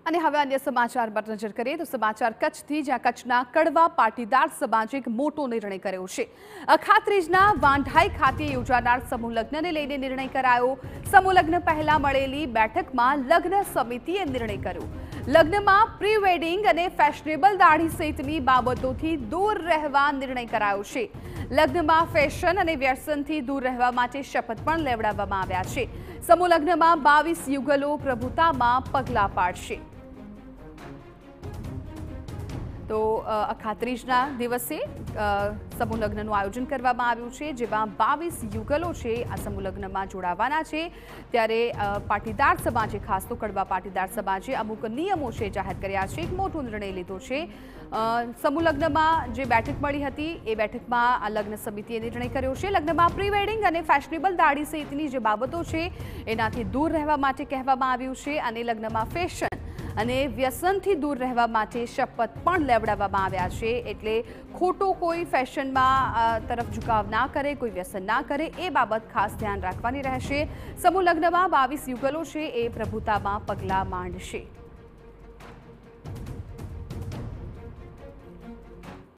અને હવે અન્ય સમાચાર પર નજર કરીએ તો સમાચાર કચ્છથી, જ્યાં કચ્છના કડવા પાટીદાર સમાજે એક મોટો નિર્ણય કર્યો છે। અખાત્રીજના વાંઢાઈ ખાતે યોજાનાર સમૂહ લગ્નને લઈને નિર્ણય કરાયો। સમૂહ લગ્ન પહેલા મળેલી બેઠકમાં લગ્ન સમિતિએ નિર્ણય કર્યો। લગ્નમાં પ્રી વેડિંગ અને ફેશનેબલ દાઢી સહિતની બાબતોથી દૂર રહેવા નિર્ણય કરાયો છે। લગ્નમાં ફેશન અને વ્યસનથી દૂર રહેવા માટે શપથ પણ લેવડાવવામાં આવ્યા છે। સમૂહ લગ્નમાં 22 યુગલો પ્રભુતામાં પગલાં પાડશે। તો અખાત્રીજના દિવસે સમૂહ લગ્નનું આયોજન કરવામાં આવ્યું છે, જેમાં 22 યુગલો છે આ સમૂહ લગ્નમાં જોડાવાના છે। ત્યારે પાટીદાર સમાજે, ખાસ તો કડવા પાટીદાર સમાજે અમુક નિયમો છે જાહેર કર્યા છે। એક મોટો નિર્ણય લીધો છે। સમૂહ લગ્નમાં જે બેઠક મળી હતી એ બેઠકમાં આ લગ્ન સમિતિએ નિર્ણય કર્યો છે। લગ્નમાં પ્રી વેડિંગ અને ફેશનેબલ દાઢી સહિતની જે બાબતો છે એનાથી દૂર રહેવા માટે કહેવામાં આવ્યું છે, અને લગ્નમાં ફેશન અને વ્યસનથી દૂર રહેવા માટે શપથ પણ લેવડાવવામાં આવ્યા છે। એટલે ખોટો કોઈ ફેશનમાં તરફ ઝુકાવ ના કરે, કોઈ વ્યસન ના કરે, એ બાબત ખાસ ધ્યાન રાખવાની રહેશે। સમૂહ લગ્નમાં 22 યુગલો છે એ પ્રભુતામાં પગલાં માંડશે।